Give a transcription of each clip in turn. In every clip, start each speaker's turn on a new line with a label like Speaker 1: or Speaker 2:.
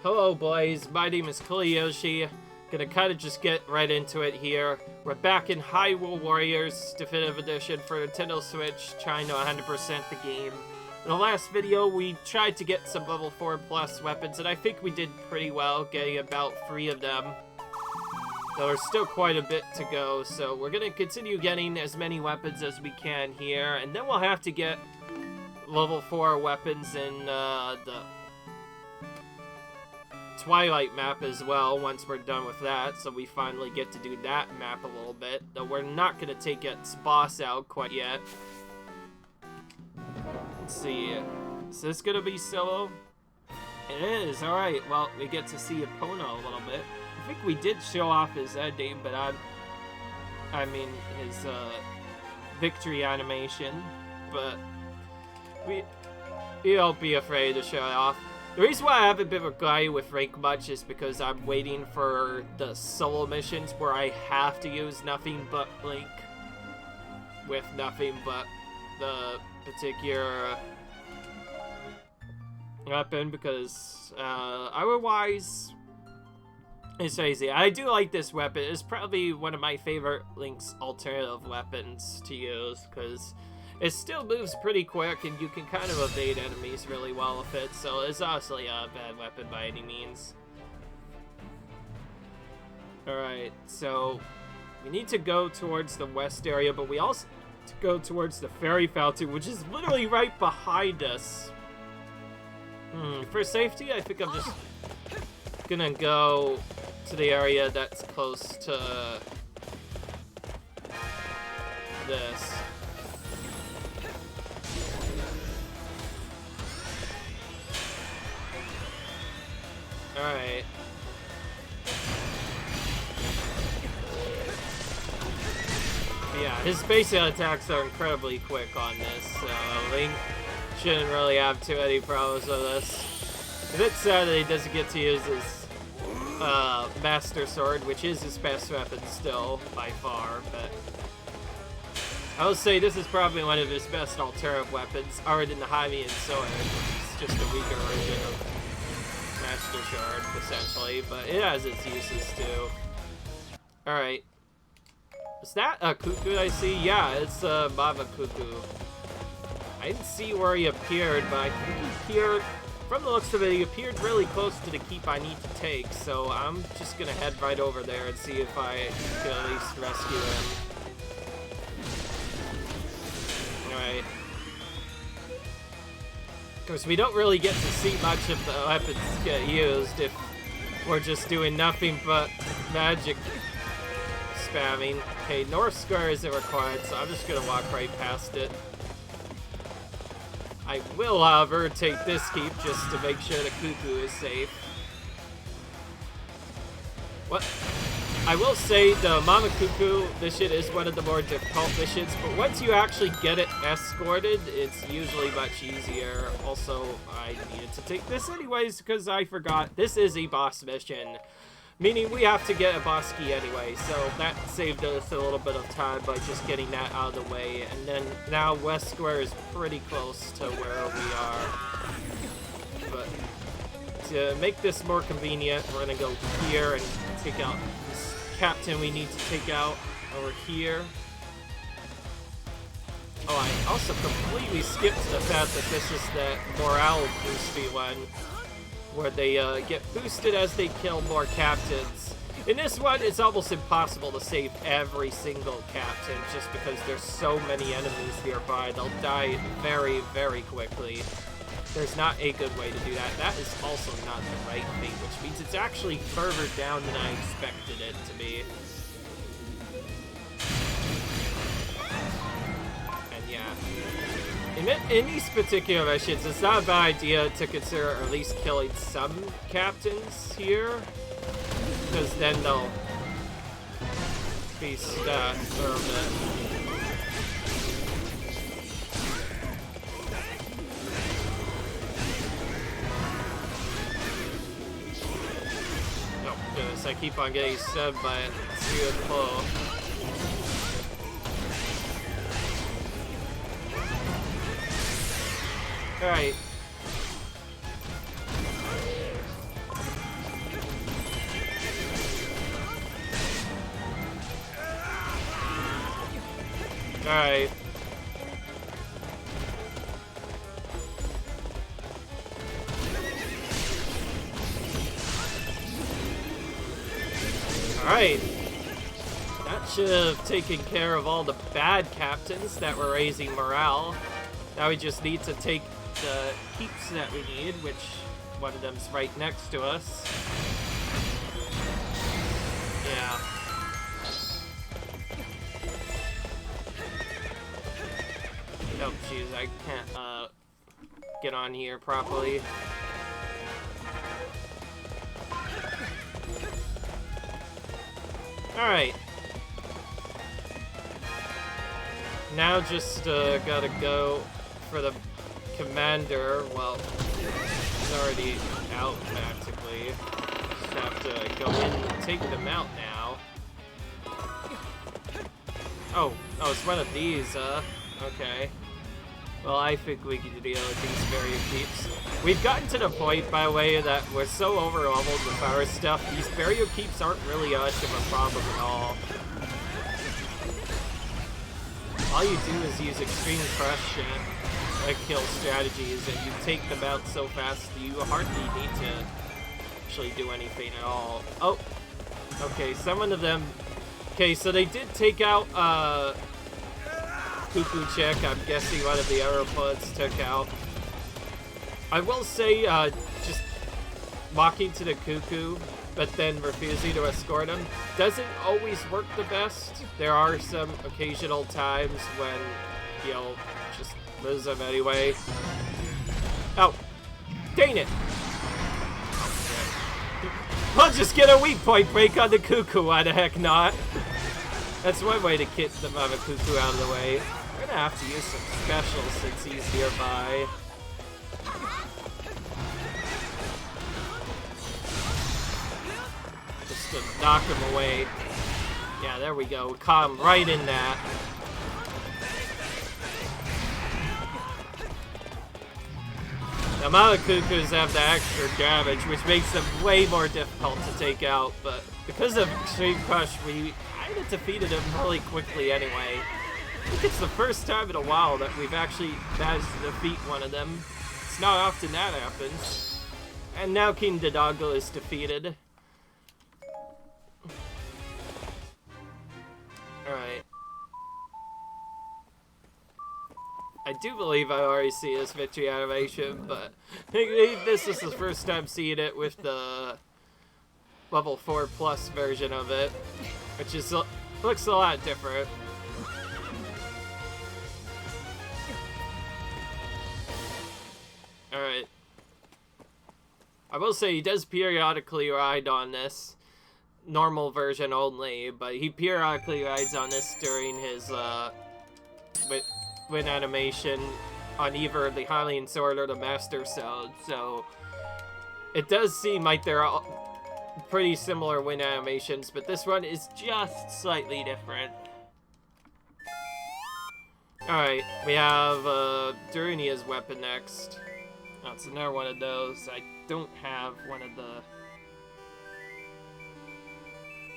Speaker 1: Hello boys, my name is Koyoshi. Gonna kinda just get right into it here. We're back in Hyrule Warriors Definitive Edition for Nintendo Switch, trying to 100% the game. In the last video, we tried to get some level 4+ weapons, and I think we did pretty well, getting about 3 of them. Though there's still quite a bit to go, so we're gonna continue getting as many weapons as we can here, and then we'll have to get level 4 weapons in the Twilight map as well once we're done with that, so we finally get to do that map a little bit, though we're not going to take its boss out quite yet. Let's see, is this going to be solo? It is, alright, well, we get to see Epona a little bit. I think we did show off his ending, but I mean his victory animation, but we don't be afraid to show it off. The reason why I haven't been replying with rank much is because I'm waiting for the solo missions where I have to use nothing but Link with nothing but the particular weapon, because otherwise it's easy. I do like this weapon. It's probably one of my favorite Link's alternative weapons to use, because it still moves pretty quick, and you can kind of evade enemies really well with it, so it's honestly a bad weapon by any means. Alright, so we need to go towards the west area, but we also need to go towards the fairy fountain, which is literally right behind us. For safety, I think I'm just gonna go to the area that's close to this. Alright. Yeah, his basic attacks are incredibly quick on this, so Link shouldn't really have too many problems with this. A bit sad that he doesn't get to use his Master Sword, which is his best weapon still, by far, but I will say this is probably one of his best alternative weapons, other than the Hylian Sword, which is just a weaker version of Master Sword, essentially, but it has its uses too. Alright. Is that a Cucco I see? Yeah, it's a Mama Cucco. I didn't see where he appeared, but I think he appeared, from the looks of it, he appeared really close to the keep I need to take, so I'm just gonna head right over there and see if I can at least rescue him. Alright. Because we don't really get to see much of the weapons get used if we're just doing nothing but magic spamming. Okay, North Square isn't required, so I'm just gonna walk right past it. I will, however, take this keep just to make sure the Cucco is safe. What? I will say the Mama Cucco mission is one of the more difficult missions, but once you actually get it escorted, it's usually much easier. Also, I needed to take this anyways because I forgot. This is a boss mission, meaning we have to get a boss key anyway, so that saved us a little bit of time by just getting that out of the way. And then now West Square is pretty close to where we are. But to make this more convenient, we're going to go here and take out Captain we need to take out over here. Oh, I also completely skipped the fact that this is the morale boosty one, where they get boosted as they kill more captains. In this one, it's almost impossible to save every single captain, just because there's so many enemies nearby. They'll die very, very quickly. There's not a good way to do that. That is also not the right thing, which means it's actually further down than I expected it to be. And yeah. In these particular missions, it's not a bad idea to consider at least killing some captains here, because then they'll be stuck for a bit. I keep on getting stabbed by it. It's too slow. Alright. Alright. Alright. That should have taken care of all the bad captains that were raising morale. Now we just need to take the keeps that we need, which one of them's right next to us. Yeah. Oh, jeez, I can't, get on here properly. Alright. Now just, gotta go for the commander. Well, he's already out, practically. Just have to go in and take them out now. Oh, it's one of these, okay. Well, I think we can deal with these barrier keeps. We've gotten to the point, by the way, that we're so overwhelmed with our stuff, these barrier keeps aren't really much of a problem at all. All you do is use extreme crush and kill strategies, and you take them out so fast you hardly need to actually do anything at all. Oh, okay, some of them... Okay, so they did take out, Cucco check. I'm guessing one of the other bullets took out. I will say, just walking to the Cucco, but then refusing to escort him, doesn't always work the best. There are some occasional times when, you know, just lose them anyway. Oh, dang it! I'll just get a weak point break on the Cucco, why the heck not? That's one way to get them out of Cucco out of the way. We're gonna have to use some specials since he's nearby. Just to knock him away. Yeah, there we go. We caught him right in that. The amount of Cuccos have the extra damage, which makes them way more difficult to take out, but because of Extreme Crush, we kind of defeated him really quickly anyway. I think it's the first time in a while that we've actually managed to defeat one of them. It's not often that happens. And now King Dodongo is defeated. Alright. I do believe I already see this victory animation, but I think this is the first time seeing it with the level 4+ version of it, which is looks a lot different. Alright. I will say he does periodically ride on this. Normal version only, but he periodically rides on this during his win animation on either the Hylian Sword or the Master Sword, so it does seem like they're all pretty similar win animations, but this one is just slightly different. Alright, we have Durinia's weapon next. Oh, it's another one of those. I don't have one of the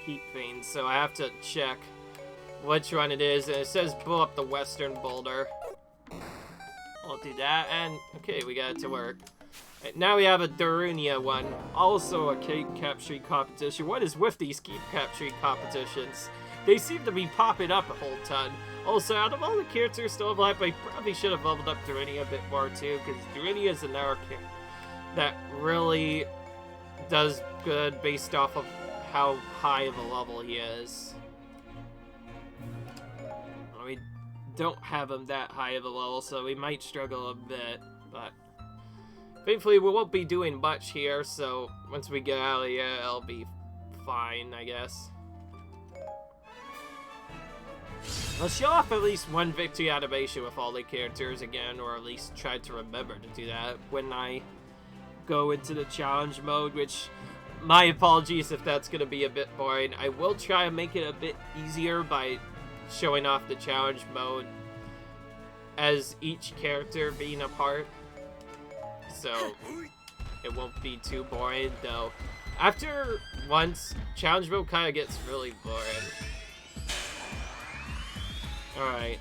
Speaker 1: keep things, so I have to check which one it is, and it says blow up the western boulder. I'll do that, and okay, we got it to work. Right, now we have a Durinia one, also a keep capturing competition. What is with these keep capturing competitions? They seem to be popping up a whole ton. Also, out of all the characters still alive, I probably should have leveled up Durinia a bit more too, because Durinia is another character that really does good based off of how high of a level he is. We don't have him that high of a level, so we might struggle a bit, but thankfully we won't be doing much here, so once we get out of here, it'll be fine, I guess. I'll show off at least one victory animation with all the characters again, or at least try to remember to do that when I go into the challenge mode, which, my apologies if that's going to be a bit boring. I will try and make it a bit easier by showing off the challenge mode as each character being a part, so it won't be too boring, though. After once, challenge mode kind of gets really boring. Alright,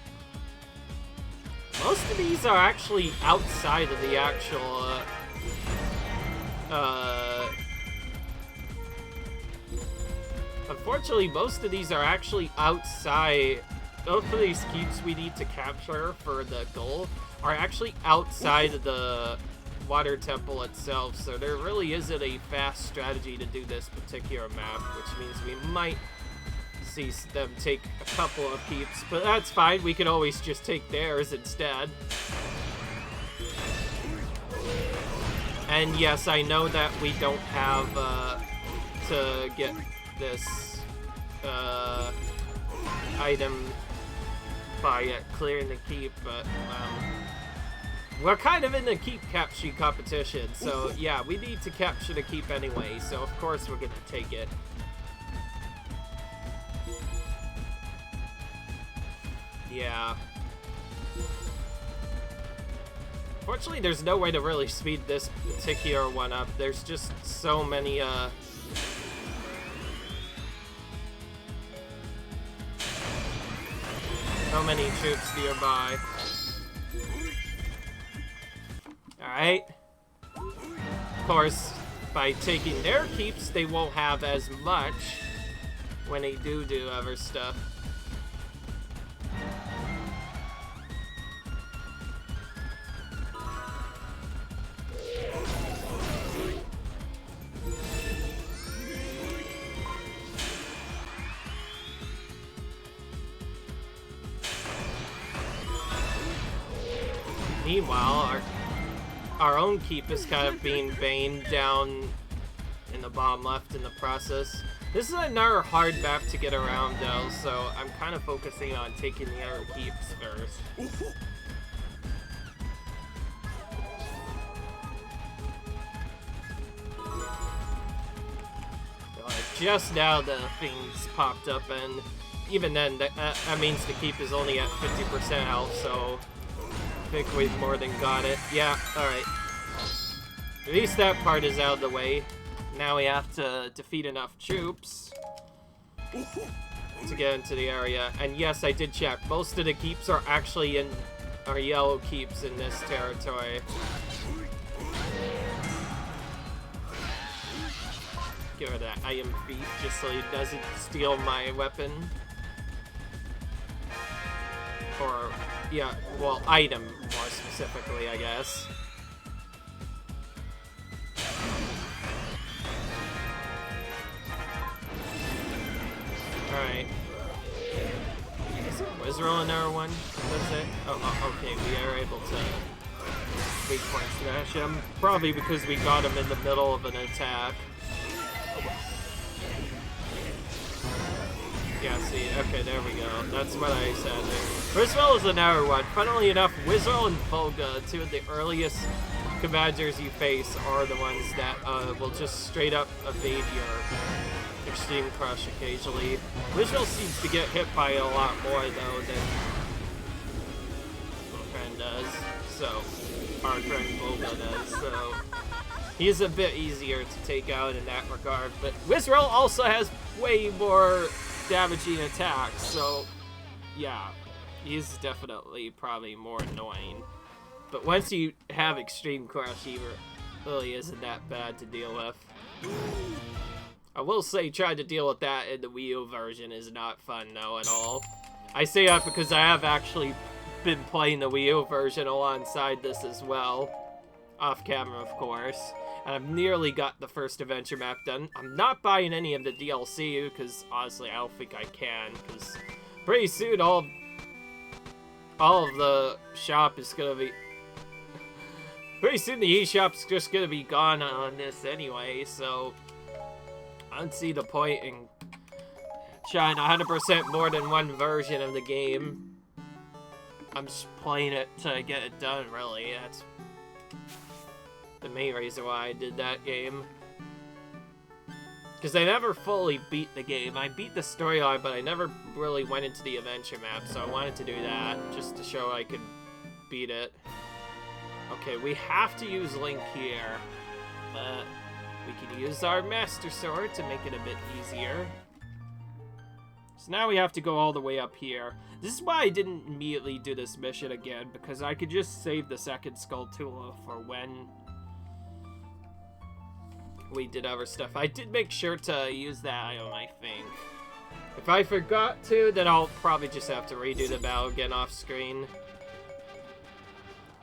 Speaker 1: Most of these are actually outside of the actual, unfortunately, most of these are actually outside. Both of these keeps we need to capture for the goal are actually outside of the water temple itself, so there really isn't a fast strategy to do this particular map, which means we might see them take a couple of keeps, but that's fine. We can always just take theirs instead. And yes, I know that we don't have to get this item by clearing the keep, but we're kind of in the keep capture competition, so yeah, we need to capture the keep anyway, so of course we're gonna take it. Yeah. Fortunately, there's no way to really speed this particular one up. There's just so many, so many troops nearby. Alright. Of course, by taking their keeps, they won't have as much when they do other stuff. Meanwhile, our own keep is kind of being baned down in the bottom left in the process. This is another hard map to get around though, so I'm kind of focusing on taking the other keeps first. Just now the things popped up, and even then that means the keep is only at 50% health, so I think we've more than got it. Yeah, alright. At least that part is out of the way. Now we have to defeat enough troops to get into the area. And yes, I did check. Most of the keeps are actually are yellow keeps in this territory. Give her that iron feet just so he doesn't steal my weapon. Or, yeah, well, item more specifically, I guess. Alright. Is roll another one? That's it? Oh, okay, we are able to weak point smash him. Probably because we got him in the middle of an attack. Yeah, see, okay, there we go. That's what I said. Wizroll is another one. Funnily enough, Wizroll and Volga, two of the earliest commanders you face, are the ones that will just straight up evade your Extreme Crush occasionally. Wizroll seems to get hit by a lot more, though, than our friend does. So, our friend Volga does, so he's a bit easier to take out in that regard. But Wizroll also has way more damaging attacks, so yeah, he's definitely probably more annoying. But once you have Extreme Crush, he really isn't that bad to deal with. I will say trying to deal with that in the Wii U version is not fun though at all. I say that because I have actually been playing the Wii U version alongside this as well. Off camera, of course. And I've nearly got the first adventure map done. I'm not buying any of the DLC because honestly I don't think I can, because pretty soon all of the shop is gonna be pretty soon the eShop's just gonna be gone on this anyway, so I don't see the point in trying 100% more than one version of the game. I'm just playing it to get it done, really. That's the main reason why I did that game. Because I never fully beat the game. I beat the storyline, but I never really went into the adventure map, so I wanted to do that just to show I could beat it. Okay, we have to use Link here, but we can use our Master Sword to make it a bit easier. So now we have to go all the way up here. This is why I didn't immediately do this mission again, because I could just save the second Skulltula for when we did other stuff. I did make sure to use that item, I think. If I forgot to, then I'll probably just have to redo the battle again off screen.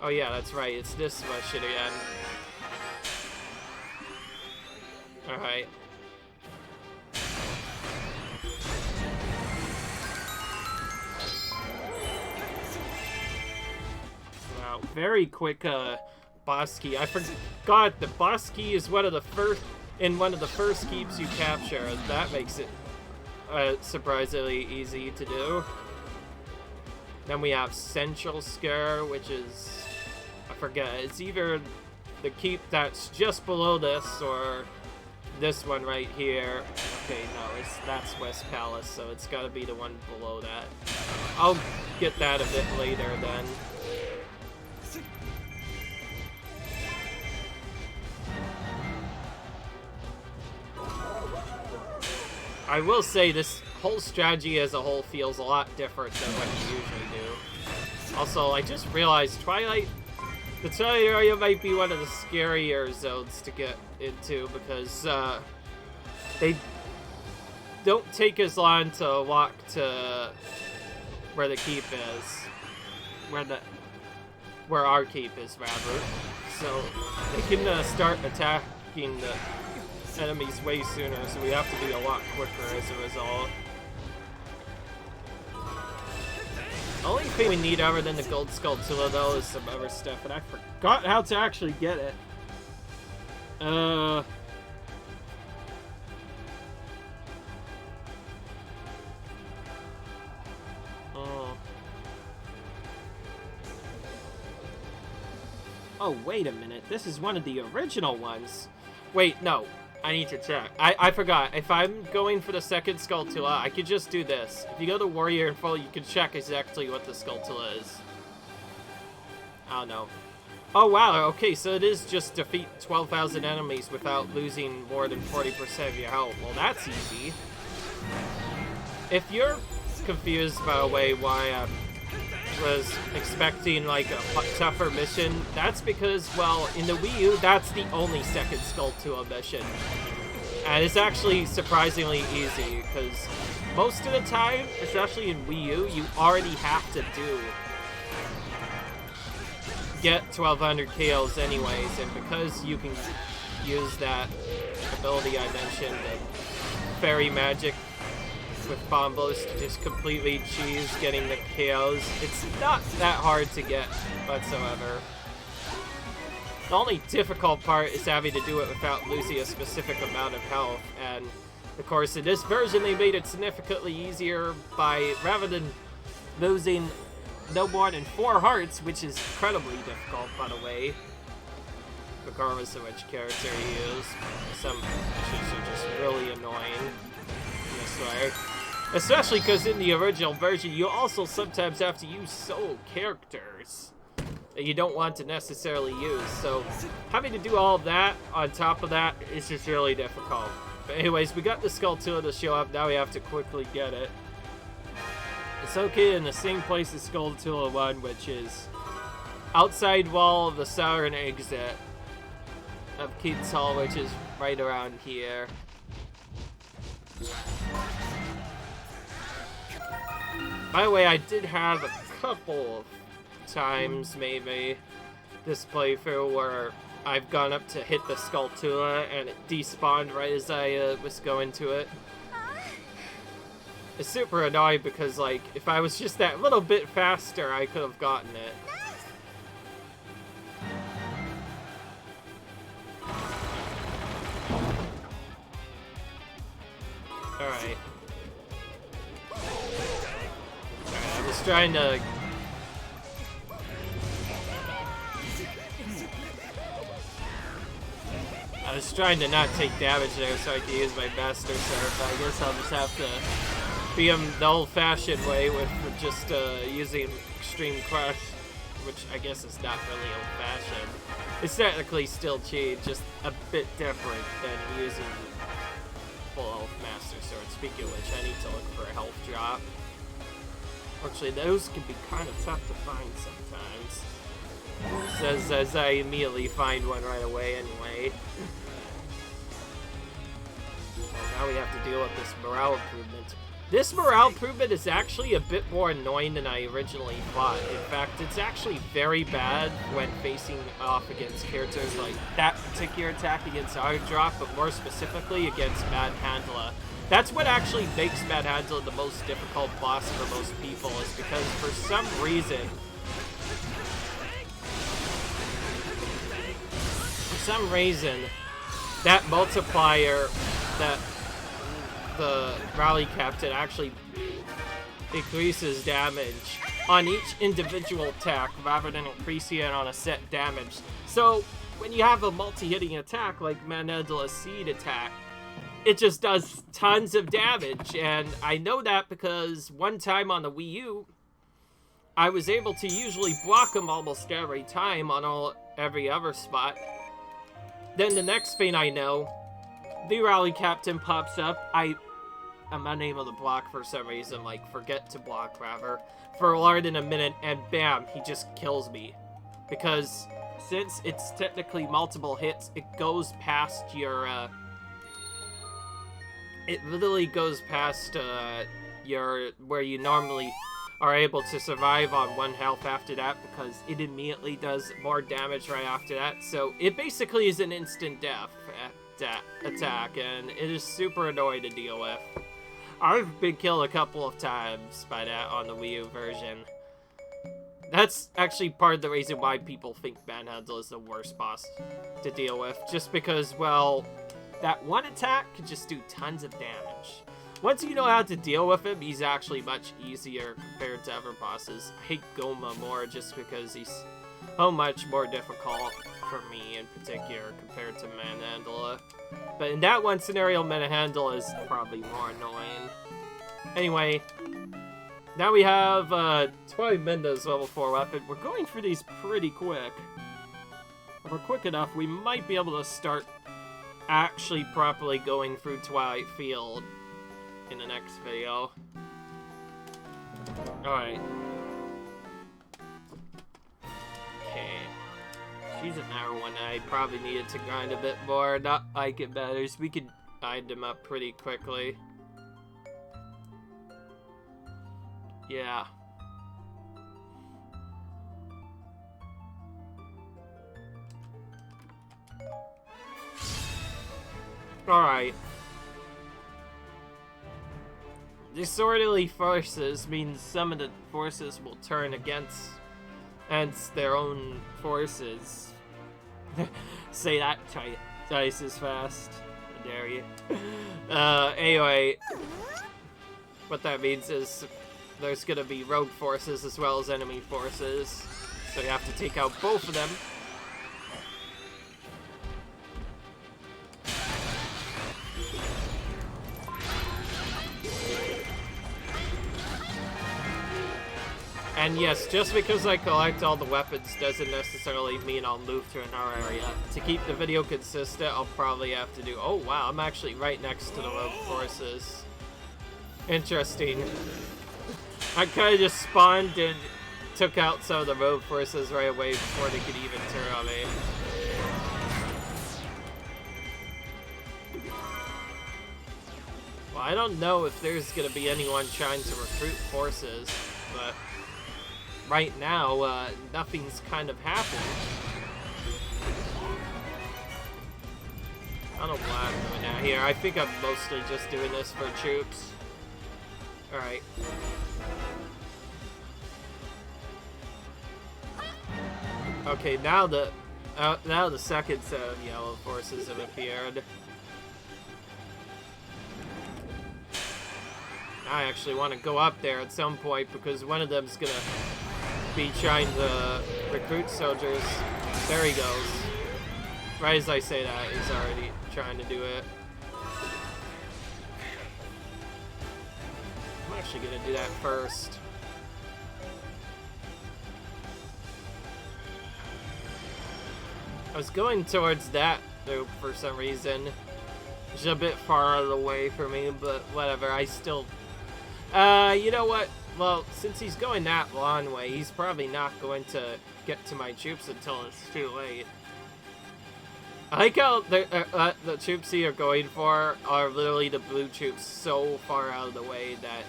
Speaker 1: Oh yeah, that's right, it's this mission again. Alright. Wow, very quick boss key. I forgot the boss key is one of the first keeps you capture, and that makes it surprisingly easy to do. Then we have Central Scare, which is, I forget, it's either the keep that's just below this or this one right here. Okay, no, that's West Palace, so it's gotta be the one below that. I'll get that a bit later then. I will say this whole strategy as a whole feels a lot different than what you usually do. Also, I just realized the Twilight area might be one of the scarier zones to get into because they don't take as long to walk to where the keep is, where our keep is rather. So they can start attacking the enemies way sooner, so we have to be a lot quicker as a result. The only thing we need other than the gold Skulltula though is some other stuff, and I forgot how to actually get it. Oh. Oh, wait a minute. This is one of the original ones. Wait, no. I need to check. I forgot. If I'm going for the second Skulltula, I could just do this. If you go to Warrior Info, you can check exactly what the Skulltula is. I don't know. Oh, wow. Okay, so it is just defeat 12,000 enemies without losing more than 40% of your health. Well, that's easy. If you're confused, by the way, why I was expecting, like, a tougher mission, that's because, well, in the Wii U, that's the only second Skulltula mission. And it's actually surprisingly easy, because most of the time, especially in Wii U, you already have to get 1,200 KOs anyways, and because you can use that ability I mentioned, the Fairy Magic with combos to just completely cheese getting the KOs, it's not that hard to get whatsoever. The only difficult part is having to do it without losing a specific amount of health, and of course in this version they made it significantly easier by, rather than losing no more than 4 hearts, which is incredibly difficult by the way, regardless of which character you use. Some missions are just really annoying in this way. Especially because in the original version, you also sometimes have to use solo characters that you don't want to necessarily use. So having to do all of that on top of that is just really difficult. But anyways, we got the Skulltula to show up. Now we have to quickly get it. It's located in the same place as Skulltula 1, which is outside wall of the southern exit of Keats Hall, which is right around here. By the way, I did have a couple of times, maybe, this playthrough where I've gone up to hit the Skulltula and it despawned right as I was going to it. It's super annoying because, like, if I was just that little bit faster, I could have gotten it. Alright. I was trying to... I was trying to not take damage there so I could use my Master Surf. I guess I'll just have to beat him the old-fashioned way with just using Extreme Crush, which I guess is not really old-fashioned. It's technically still cheat, just a bit different than using full health Master Sword. Speaking of which, I need to look for a health drop. Actually, those can be kind of tough to find sometimes. As I immediately find one right away anyway. Well, now we have to deal with this morale improvement. This morale improvement is actually a bit more annoying than I originally thought. In fact, it's actually very bad when facing off against characters like that particular attack against Auto Drop, but more specifically against Mad Handla. That's what actually makes Mad Handla the most difficult boss for most people, is because for some reason, that multiplier that the Rally Captain actually increases damage on each individual attack rather than increasing it on a set damage. So when you have a multi-hitting attack like Mad Handla's Seed attack, it just does tons of damage. And I know that because one time on the Wii U, I was able to usually block him almost every time on every other spot. Then the next thing I know, the Rally Captain pops up. I'm unable to block for some reason, like forget to block rather, for longer than a minute, and bam, he just kills me. Because since it's technically multiple hits, it goes past your, it literally goes past, where you normally are able to survive on 1 health after that, because it immediately does more damage right after that. So it basically is an instant death attack, and it is super annoying to deal with. I've been killed a couple of times by that on the Wii U version. That's actually part of the reason why people think Mad Handla is the worst boss to deal with, just because, well, that one attack can just do tons of damage. Once you know how to deal with him, he's actually much easier compared to other bosses. I hate Goma more just because he's so much more difficult for me in particular compared to Mad Handla. But in that one scenario, Mad Handla is probably more annoying. Anyway, now we have 20 Menda's level 4 weapon. We're going through these pretty quick. If we're quick enough, we might be able to start actually properly going through Twilight Field in the next video. Alright. Okay. She's another one I probably needed to grind a bit more. Not like it matters. We could bind them up pretty quickly. Yeah. Alright. Disorderly forces means some of the forces will turn against their own forces. Say that twice as fast. I dare you. Anyway, what that means is there's gonna be rogue forces as well as enemy forces. So you have to take out both of them. And yes, just because I collect all the weapons doesn't necessarily mean I'll move to another area. To keep the video consistent, I'll probably have to do... Oh wow, I'm actually right next to the rogue forces. Interesting. I kind of just spawned and took out some of the rogue forces right away before they could even turn on me. Well, I don't know if there's going to be anyone trying to recruit forces, but... right now, nothing's kind of happened. I don't know why I'm doing that here. I think I'm mostly just doing this for troops. Alright. Okay, now the second set of yellow forces have appeared. I actually want to go up there at some point because one of them's gonna be trying to recruit soldiers. There he goes. Right as I say that, he's already trying to do it. I'm actually gonna do that first. I was going towards that loop for some reason. It's a bit far out of the way for me, but whatever, I still... you know what? Well, since he's going that long way, he's probably not going to get to my troops until it's too late. I like how the troops he are going for are literally the blue troops so far out of the way that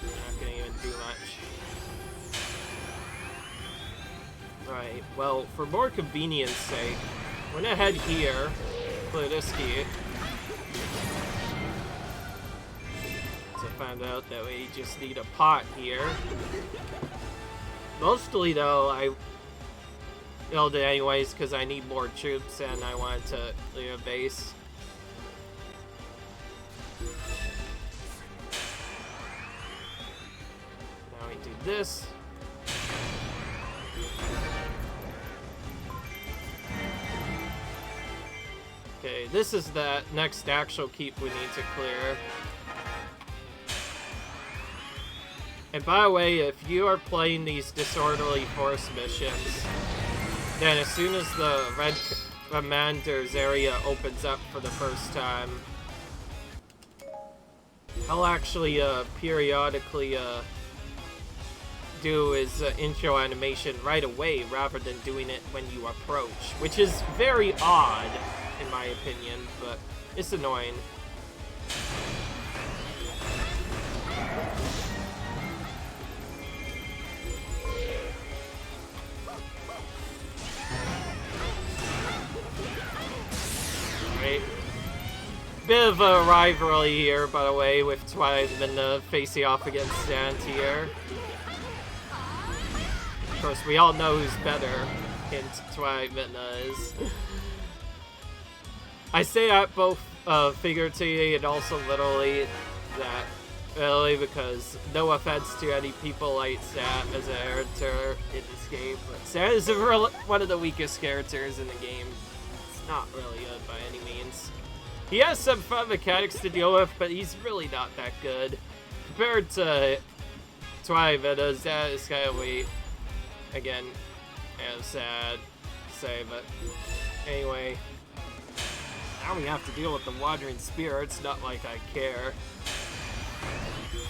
Speaker 1: they're not going to even do much. Alright, well, for more convenience sake, we're going to head here, play this key. So found out that we just need a pot here. Mostly though, I build it anyways because I need more troops and I wanted to clear a base. Now we do this. Okay, this is the next actual keep we need to clear. And by the way, if you are playing these Disorderly Force missions, then as soon as the Red Commander's area opens up for the first time, I'll actually periodically do his intro animation right away rather than doing it when you approach, which is very odd in my opinion, but it's annoying. Right. Bit of a rivalry here, by the way, with Twilight and facing off against Santier. Of course, we all know who's better. Hint, Twilight is. I say that both figuratively and also literally, that really because no offense to any people like Sat as a character in this game, but Sat is one of the weakest characters in the game. It's not really good by any means. He has some fun mechanics to deal with, but he's really not that good. Compared to Twilight Vena, Sat is kind of weak. Again, kind of sad to say, but anyway. Now we have to deal with the Wandering Spirits, not like I care.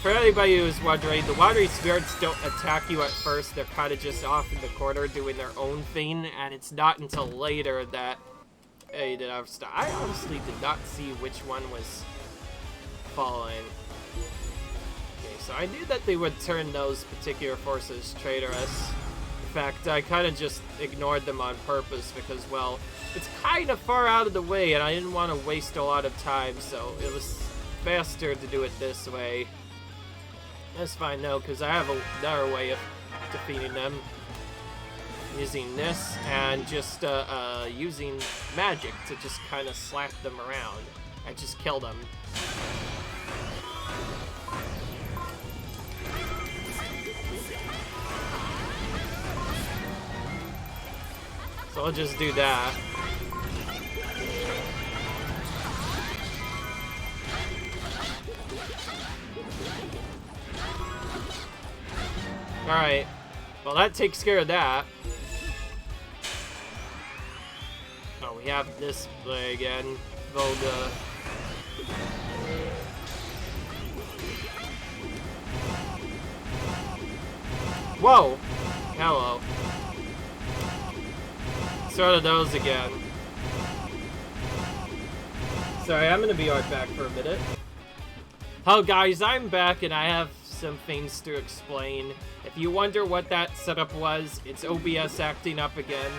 Speaker 1: For anybody who's wondering, the Wandering Spirits don't attack you at first, they're kind of just off in the corner doing their own thing, and it's not until later that I honestly did not see which one was falling. Okay, so I knew that they would turn those particular forces traitorous. In fact, I kind of just ignored them on purpose because, well, it's kind of far out of the way and I didn't want to waste a lot of time, so it was faster to do it this way. That's fine though, because I have another way of defeating them. Using this and just using magic to just kind of slap them around and just kill them. So I'll just do that. Alright. Well, that takes care of that. Oh, we have this play again. Volga. Whoa! Hello. Sort of those again. Sorry, I'm gonna be right back for a minute. Oh guys, I'm back and I have some things to explain. If you wonder what that setup was, it's OBS acting up again.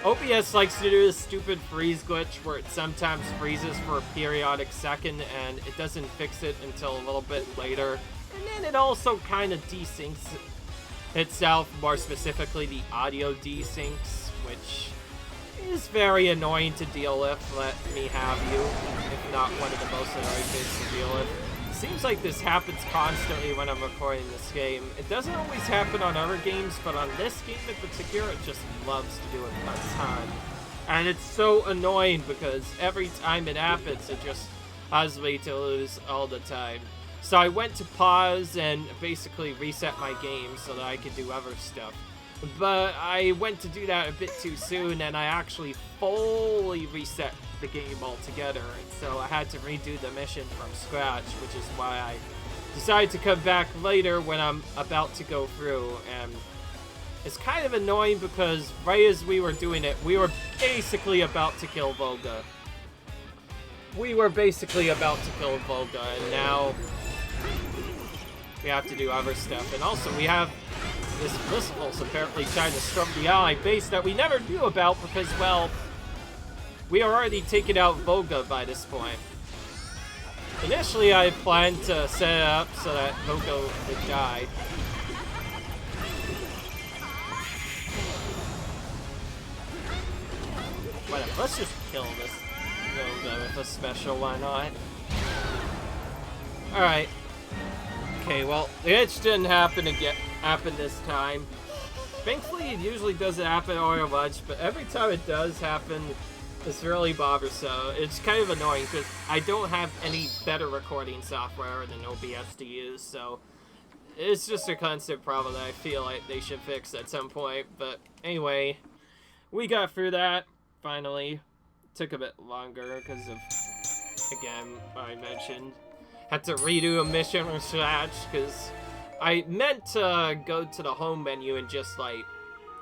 Speaker 1: OBS likes to do this stupid freeze glitch where it sometimes freezes for a periodic second and it doesn't fix it until a little bit later. And then it also kind of desyncs itself, more specifically the audio desyncs, which is very annoying to deal with, let me have you, if not one of the most annoying things to deal with. It seems like this happens constantly when I'm recording this game. It doesn't always happen on other games, but on this game in particular, it just loves to do it a ton. And it's so annoying because every time it happens, it just causes me to lose all the time. So I went to pause and basically reset my game so that I could do other stuff. But I went to do that a bit too soon, and I actually fully reset the game altogether, and so I had to redo the mission from scratch, which is why I decided to come back later when I'm about to go through. And it's kind of annoying because right as we were doing it, we were basically about to kill Volga. And now we have to do other stuff. And also we have this Blissful's apparently trying to storm the ally base that we never knew about because, well, we are already taken out Volga by this point. Initially, I planned to set it up so that Volga would die. Whatever, let's just kill this Volga with a special, why not? Alright. Okay, well, the itch didn't happen this time. Thankfully, it usually doesn't happen all much, but every time it does happen, it's really bothersome. It's kind of annoying because I don't have any better recording software than OBS to use, so it's just a constant problem that I feel like they should fix at some point. But anyway, we got through that, finally. Took a bit longer because of, again, what I mentioned. Had to redo a mission from scratch because I meant to go to the home menu and just, like,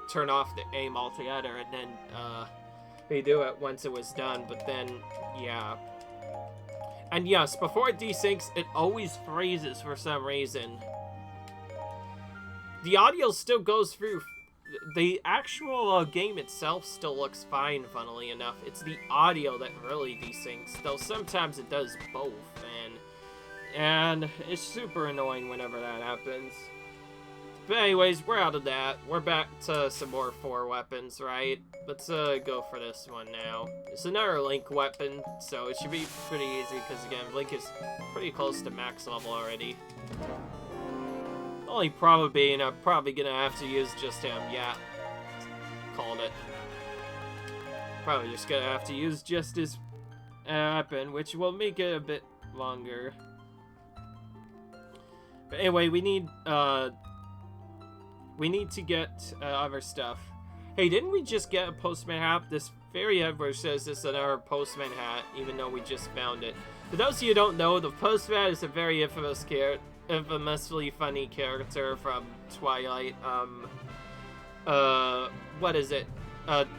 Speaker 1: turn off the aim altogether and then, redo it once it was done, but then, yeah. And yes, before it desyncs, it always freezes for some reason. The audio still goes through. The actual game itself still looks fine, funnily enough. It's the audio that really desyncs, though sometimes it does both, and it's super annoying whenever that happens. But anyways, we're out of that. We're back to some more 4 weapons, right? Let's go for this one now. It's another Link weapon, so it should be pretty easy, because again, Link is pretty close to max level already. Only problem being, I'm probably gonna have to use just him. Yeah, called it. Probably just gonna have to use just his weapon, which will make it a bit longer. But anyway, we need to get other stuff. Hey, didn't we just get a postman hat? This fairy Edward says this is our postman hat, even though we just found it. For those of you who don't know, the postman is a very infamously funny character from Twilight, what is it?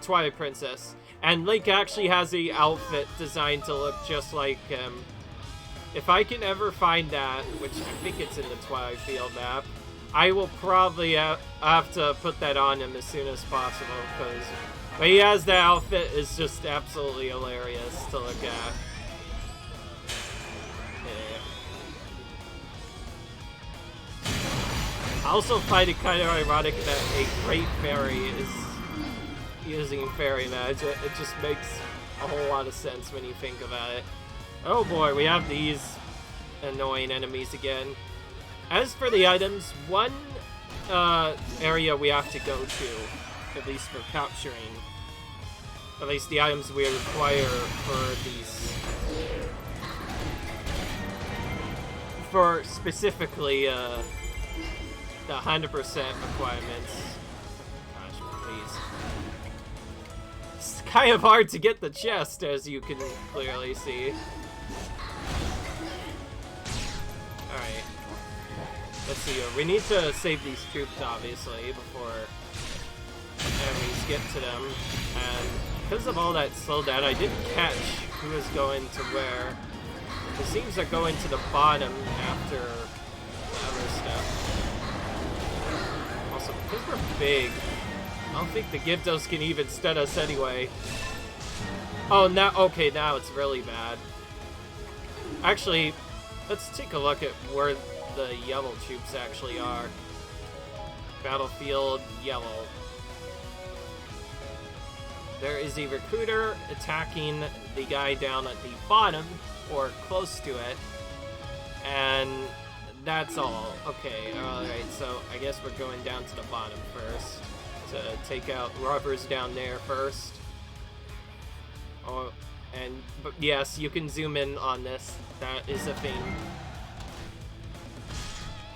Speaker 1: Twilight Princess. And Link actually has the outfit designed to look just like him. If I can ever find that, which I think it's in the Twilight Field map, I will probably have to put that on him as soon as possible, because when he has that outfit, it's just absolutely hilarious to look at. I also find it kind of ironic that a great fairy is using fairy magic. It just makes a whole lot of sense when you think about it. Oh boy, we have these annoying enemies again. As for the items, one area we have to go to, at least for capturing, at least the items we require for these, for specifically the 100% requirements. Gosh, please. It's kind of hard to get the chest, as you can clearly see. Alright. Let's see here. We need to save these troops, obviously, before enemies get to them. And because of all that slowdown, I didn't catch who was going to where. It seems they're going to the bottom after the other stuff. Also, because we're big, I don't think the Gyptos can even stun us anyway. Oh, now, okay, now it's really bad. Actually, let's take a look at where the yellow troops actually are. Battlefield yellow. There is a recruiter attacking the guy down at the bottom, or close to it, and that's all. Okay, alright, so I guess we're going down to the bottom first to take out robbers down there first. Oh, and but yes, you can zoom in on this. That is a thing.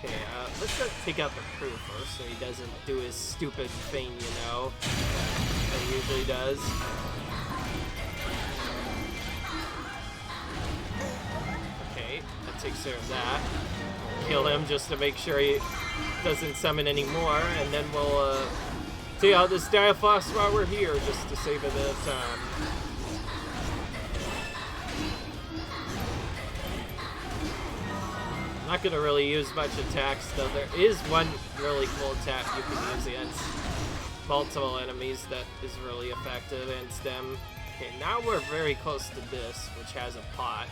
Speaker 1: Okay, let's take out the crew first so he doesn't do his stupid thing, you know, that he usually does. takes care of that. Kill him just to make sure he doesn't summon anymore, and then we'll take out this Diaphoss while we're here, just to save a bit of time. Not gonna really use much attacks, though. There is one really cool attack you can use against multiple enemies that is really effective against them. Okay, now we're very close to this, which has a pot.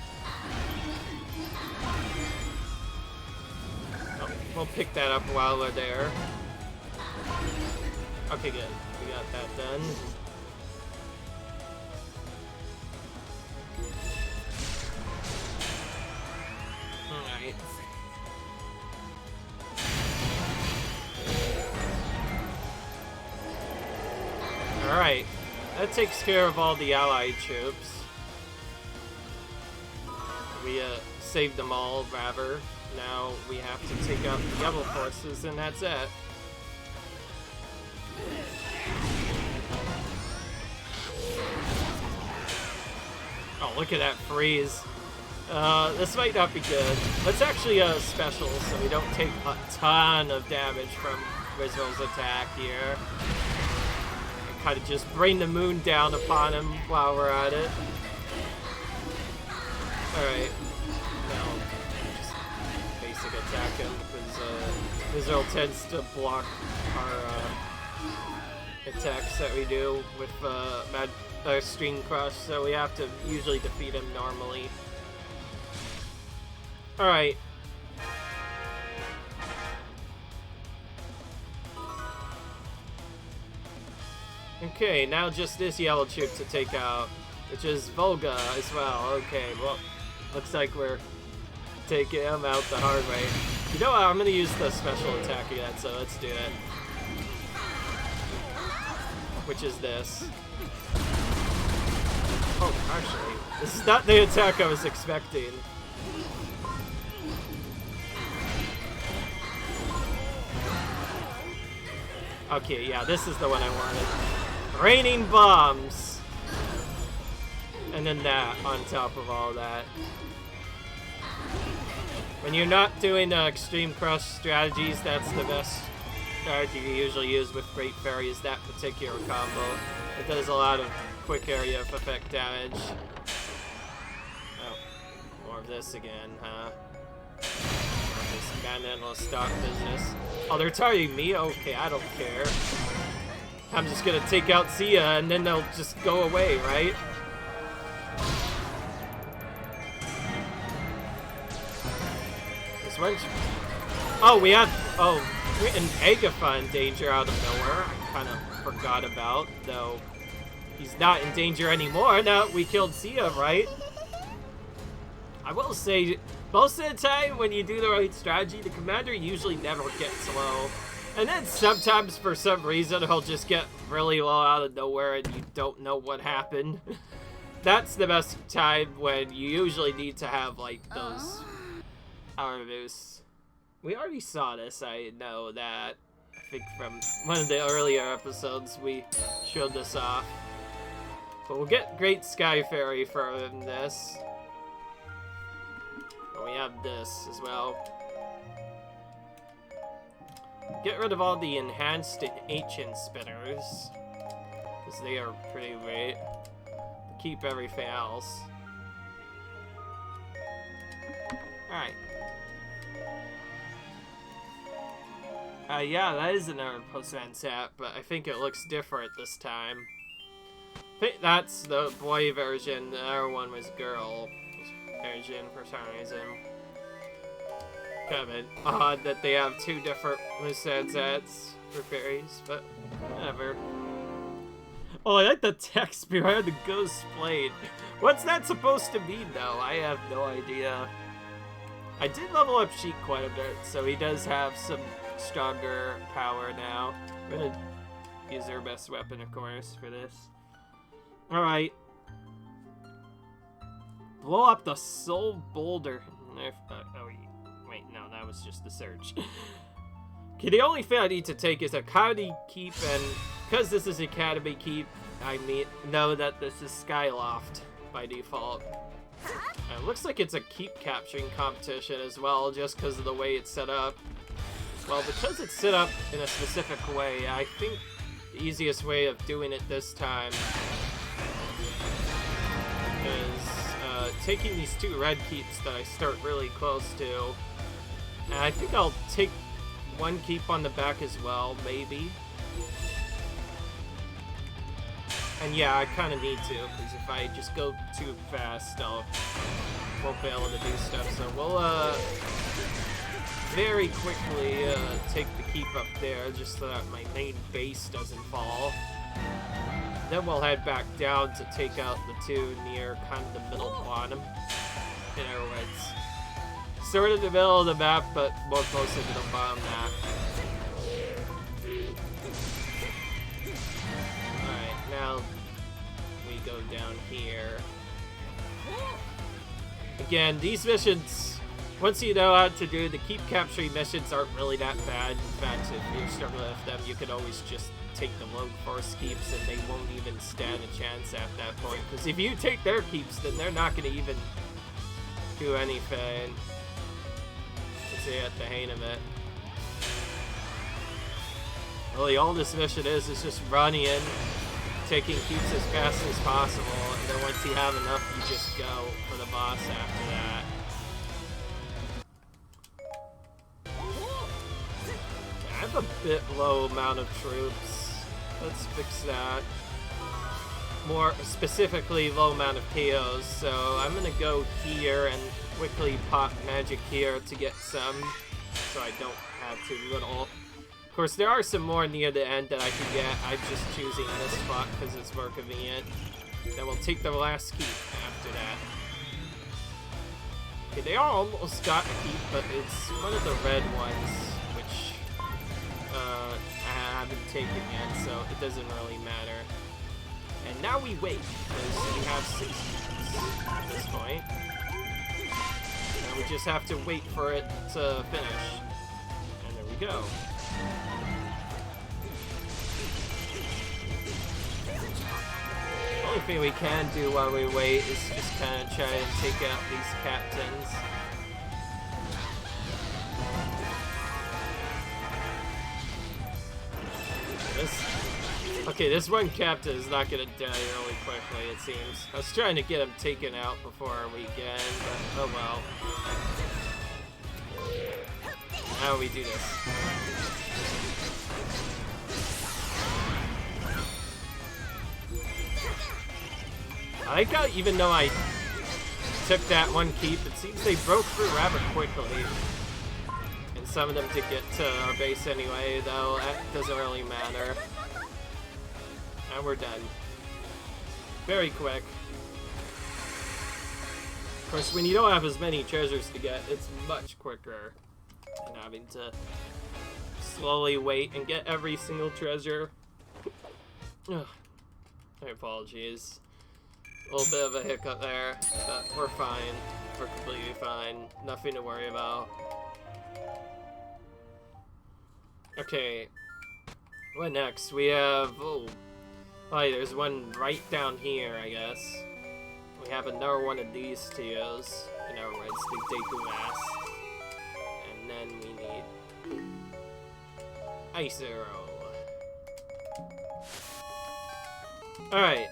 Speaker 1: Oh, we'll pick that up while we're there. Okay, good. We got that done. Alright. Alright. That takes care of all the allied troops. We saved them all, rather. Now we have to take out the Devil forces, and that's it. Oh, look at that freeze. This might not be good. Let's actually special so we don't take a ton of damage from Rizzo's attack here. And kind of just bring the moon down upon him while we're at it. Alright. Now, just basic attack him because Rizzo tends to block our attacks that we do with Stream Crush, so we have to usually defeat him normally. Alright. Okay, now just this yellow troop to take out, which is Volga as well. Okay, well, looks like we're taking him out the hard way. You know what, I'm gonna use the special attack again, so let's do it. Which is this. Oh, actually, this is not the attack I was expecting. Okay, yeah, this is the one I wanted. Raining bombs! And then that on top of all that. When you're not doing Extreme Crush strategies, that's the best strategy you usually use with Great Fairy, is that particular combo. It does a lot of quick area of effect damage. Oh, more of this again, huh? This Ganon stock business. Oh, they're targeting me? Okay, I don't care. I'm just gonna take out Sia and then they'll just go away, right? This one's... Oh, we have... Oh, an Agafa in danger out of nowhere. I kind of forgot about, though. He's not in danger anymore. Now we killed Sia, right? I will say, most of the time when you do the right strategy, the commander usually never gets low. And then sometimes, for some reason, he'll just get really low out of nowhere and you don't know what happened. That's the best time when you usually need to have, like, those power boosts. We already saw this, I know that. I think from one of the earlier episodes we showed this off. But we'll get Great Sky Fairy from this. But we have this as well. Get rid of all the enhanced and ancient spinners, because they are pretty great. Keep everything else. Alright. Yeah, that is another post-event set, but I think it looks different this time. I think that's the boy version, the other one was girl version for some reason. Kind of odd that they have two different moveset sets for fairies, but whatever. Oh, I like the text behind the ghost blade. What's that supposed to mean, though? I have no idea. I did level up Sheik quite a bit, so he does have some stronger power now. I'm gonna use their best weapon, of course, for this. Alright. Blow up the soul boulder. Oh, wait, no, that was just the search. Okay, the only thing I need to take is Academy Keep, and because this is Academy Keep, I know that this is Skyloft by default. looks like it's a keep capturing competition as well, just because of the way it's set up. Well, because it's set up in a specific way, I think the easiest way of doing it this time is taking these 2 red keeps that I start really close to. And I think I'll take 1 keep on the back as well, maybe. And yeah, I kind of need to, because if I just go too fast, I won't be able to do stuff. So we'll very quickly take the keep up there, just so that my main base doesn't fall. Then we'll head back down to take out the 2 near kind of the middle bottom. In other words, sort of the middle of the map, but more closer to the bottom map. Alright, now we go down here. Again, these missions, once you know how to do the keep capturing missions, aren't really that bad. In fact, if you're struggling with them, you can always just take the low force keeps and they won't even stand a chance at that point. Because if you take their keeps, then they're not going to even do anything. Once they get the hang of it. Really, all this mission is just running in, taking keeps as fast as possible, and then once you have enough, you just go for the boss after that. I have a bit low amount of troops. Let's fix that. More specifically, low amount of KOs. So I'm gonna go here and quickly pop magic here to get some, so I don't have too little. Of course, there are some more near the end that I can get. I'm just choosing this spot because it's more convenient. Then we'll take the last keep after that. Okay, they all almost got a keep, but it's one of the red ones, which I haven't taken yet, so it doesn't really matter. And now we wait, because we have 6 keeps at this point. And we just have to wait for it to finish. And there we go. The only thing we can do while we wait is just kind of try and take out these captains. This one captain is not gonna die really quickly, it seems. I was trying to get him taken out before our weekend, but oh well. How we do this? I like how even though I took that 1 keep, it seems they broke through rather quickly. And some of them did get to our base anyway, though that doesn't really matter. And we're done. Very quick. Of course, when you don't have as many treasures to get, it's much quicker than having to slowly wait and get every single treasure. Ugh. My apologies. A little bit of a hiccup there, but we're fine. We're completely fine. Nothing to worry about. Okay. What next? We have... Oh, there's one right down here, I guess. We have another one of these to use. In other words, the Deku Mask. And then we need... Ice Arrow. Alright.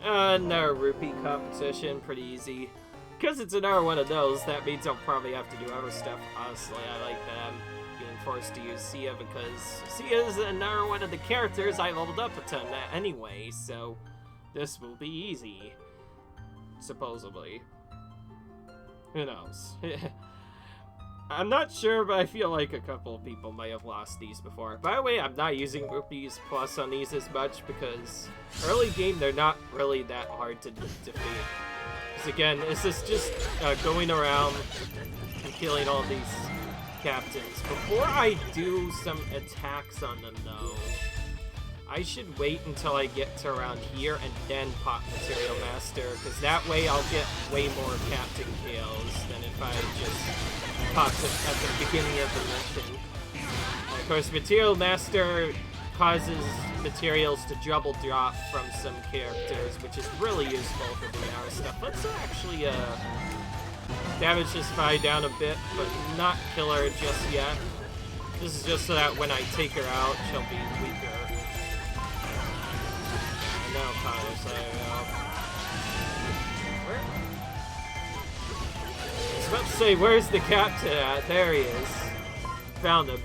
Speaker 1: Another rupee competition, pretty easy. Because it's another one of those, that means I'll probably have to do other stuff. Honestly, I like that I'm being forced to use Sia because Sia is another one of the characters I leveled up a ton at anyway, so this will be easy. Supposedly. Who knows? I'm not sure, but I feel like a couple of people might have lost these before. By the way, I'm not using rupees plus on these as much because early game they're not really that hard to defeat. Because again, this is just going around and killing all these captains. Before I do some attacks on them though, I should wait until I get to around here and then pop Material Master, because that way I'll get way more captain kills than if I just popped it at the beginning of the mission. Of course, Material Master causes materials to double drop from some characters, which is really useful for doing our stuff. Let's actually damage this guy down a bit, but not kill her just yet. This is just so that when I take her out, she'll be weaker. And now Connor's there, Where? I was about to say, where's the captain at? There he is. Found him.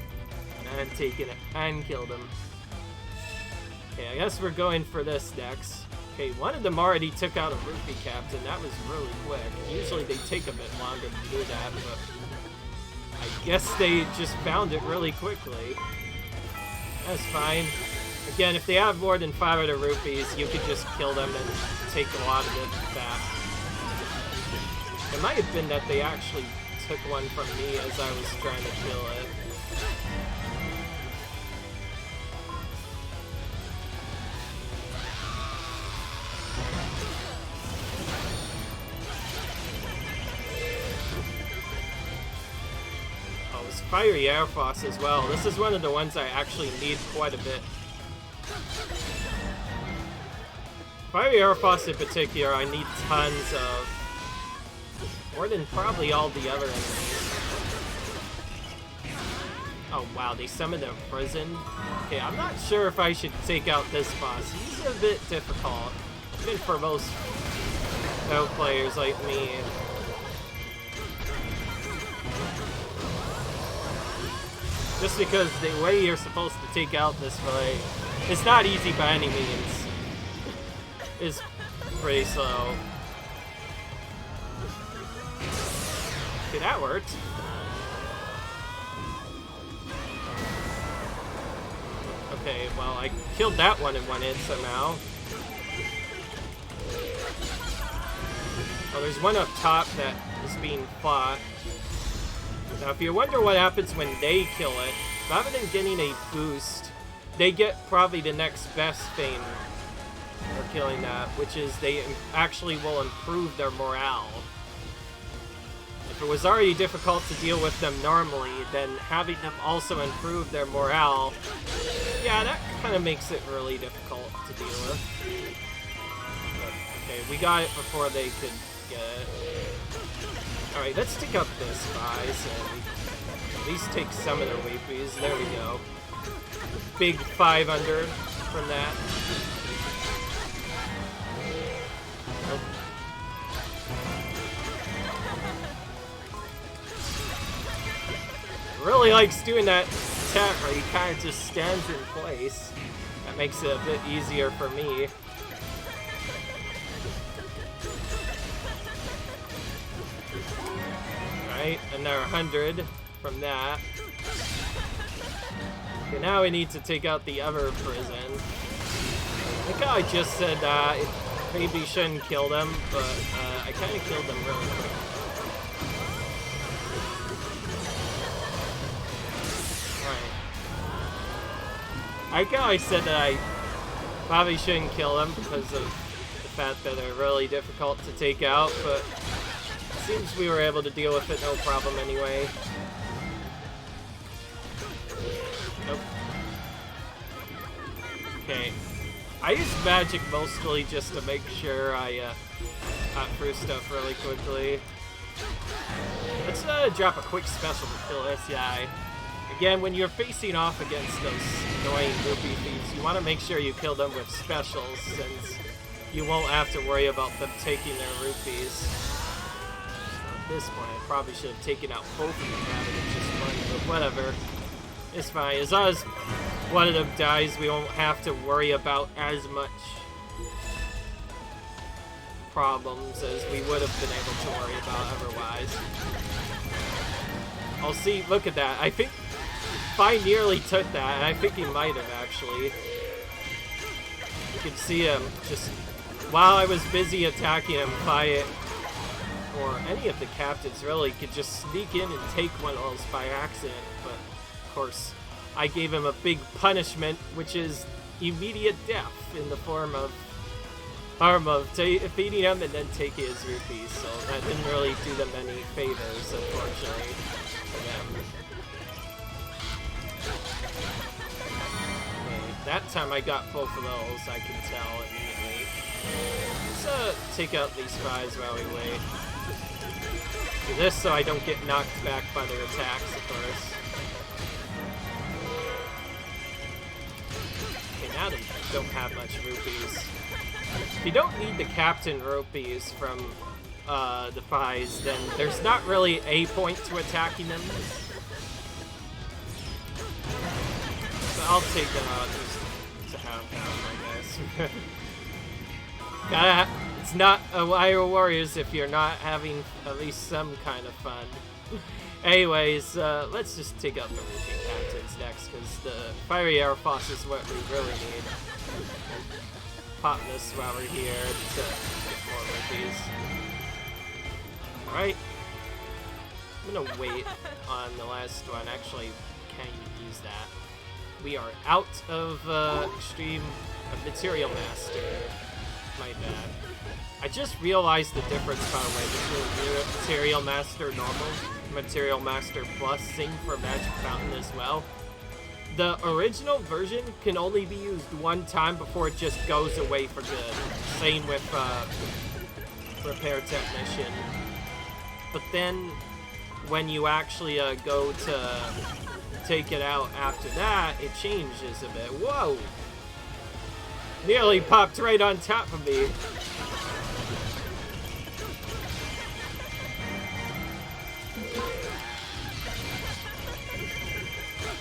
Speaker 1: And taken it. And killed him. Okay, I guess we're going for this next. Okay, one of them already took out a rupee captain. That was really quick. Usually they take a bit longer to do that, but I guess they just found it really quickly. That's fine. Again, if they have more than 500 rupees, you could just kill them and take a lot of it back. It might have been that they actually took one from me as I was trying to kill it. Fiery Air Foss as well. This is one of the ones I actually need quite a bit. Fiery Air Foss in particular, I need tons of. More than probably all the other enemies. Oh wow, they summoned a prison. Okay, I'm not sure if I should take out this boss. He's a bit difficult. Even for most pro players like me. Just because the way you're supposed to take out this fight, it's not easy by any means. It's pretty slow. Okay, that worked. Okay, well, I killed that one in one hit somehow. Oh, there's one up top that is being fought. Now, if you wonder what happens when they kill it, rather than getting a boost, they get probably the next best thing for killing that, which is they actually will improve their morale. If it was already difficult to deal with them normally, then having them also improve their morale, yeah, that kind of makes it really difficult to deal with. But, okay, we got it before they could get it. Alright, let's take up this guy, so we at least take some of their rupees. There we go. Big 500 from that. Really likes doing that attack where he kind of just stands in place. That makes it a bit easier for me. Alright, another 100 from that. Okay, now we need to take out the other prison. I think I just said maybe shouldn't kill them, but I kind of killed them really quick. Alright. I think I said that I probably shouldn't kill them because of the fact that they're really difficult to take out, but seems we were able to deal with it no problem anyway. Nope. Okay. I use magic mostly just to make sure I got through stuff really quickly. Let's drop a quick special to kill this guy. Again, when you're facing off against those annoying rupee thieves, you want to make sure you kill them with specials, since you won't have to worry about them taking their rupees. At this point, I probably should have taken out both of them rather than just one, but whatever. It's fine. As long as one of them dies, we won't have to worry about as much problems as we would have been able to worry about otherwise. I'll see. Look at that. I think I nearly took that, and I think he might have actually. You can see him just while I was busy attacking him, Fiat, or any of the captains really, could just sneak in and take one of those by accident. But of course, I gave him a big punishment, which is immediate death in the form of feeding him and then taking his rupees. So that didn't really do them any favors, unfortunately, for them. Okay. That time I got both of those, I can tell immediately. Let's take out these guys while we wait. Do this so I don't get knocked back by their attacks, of course. Okay, now they don't have much rupees. If you don't need the captain rupees from the Fies, then there's not really a point to attacking them. So I'll take them out just to have them, I guess. It's not a Hyrule Warriors if you're not having at least some kind of fun. Anyways, let's just take out the rupee captains next, because the Fiery Air Foss is what we really need. Pop this while we're here to get more rupees. Alright. I'm gonna wait on the last one. Actually, can't even use that. We are out of Extreme Material Master. My bad. I just realized the difference, by the way, between Material Master Normal, Material Master Plus, Sing for Magic Fountain as well. The original version can only be used one time before it just goes away for good. Same with Repair Technician. But then, when you actually go to take it out after that, it changes a bit. Whoa! Nearly popped right on top of me.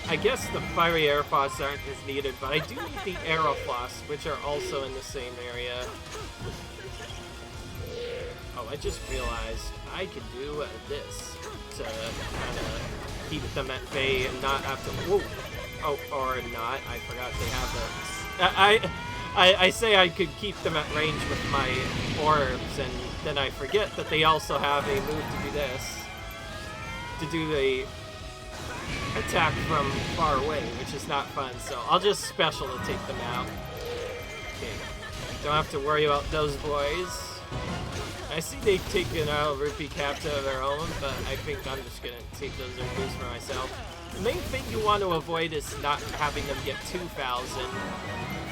Speaker 1: I guess the Fiery Air Foss aren't as needed, but I do need the Aerofloss, which are also in the same area. Oh, I just realized I could do this to kind of keep them at bay and not have to... Whoa! Oh, or not. I forgot they have those. I say I could keep them at range with my orbs, and then I forget that they also have a move to do this. To do the attack from far away, which is not fun, so I'll just special to take them out. Okay, don't have to worry about those boys. I see they've taken out Rupee Captain of their own, but I think I'm just gonna take those rupees for myself. The main thing you want to avoid is not having them get 2,000,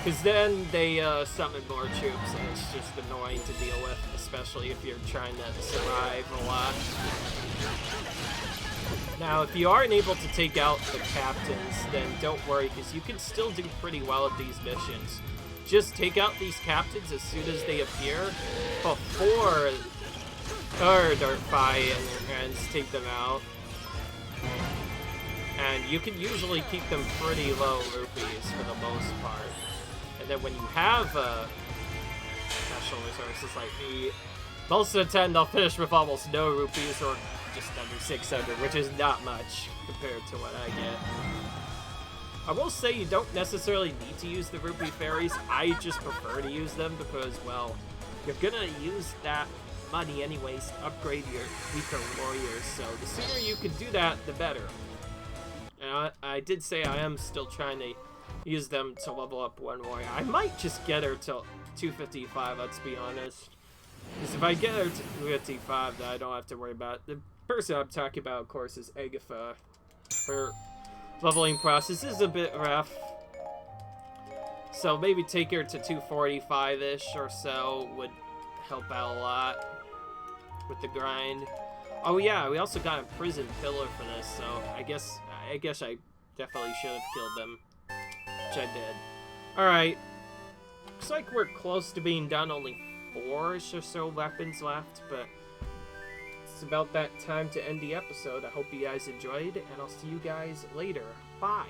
Speaker 1: because then they summon more troops, and it's just annoying to deal with, especially if you're trying to survive a lot. Now, if you aren't able to take out the captains, then don't worry, because you can still do pretty well at these missions. Just take out these captains as soon as they appear, before Dirt Fi and their friends take them out. And you can usually keep them pretty low rupees for the most part. And then when you have special resources like me, most of the time they'll finish with almost no rupees or just under 600, which is not much compared to what I get. I will say you don't necessarily need to use the Rupee Fairies. I just prefer to use them because, well, you're gonna use that money anyways to upgrade your weaker warriors, so the sooner you can do that, the better. And I did say I am still trying to use them to level up one warrior. I might just get her to 255, let's be honest. Because if I get her to 255, then I don't have to worry about it. The person I'm talking about, of course, is Agatha. Her leveling process is a bit rough. So maybe take her to 245-ish or so would help out a lot with the grind. Oh yeah, we also got a prison pillar for this, so I guess I definitely should have killed them, which I did. Alright, looks like we're close to being done, only 4-ish or so weapons left, but it's about that time to end the episode. I hope you guys enjoyed, and I'll see you guys later. Bye!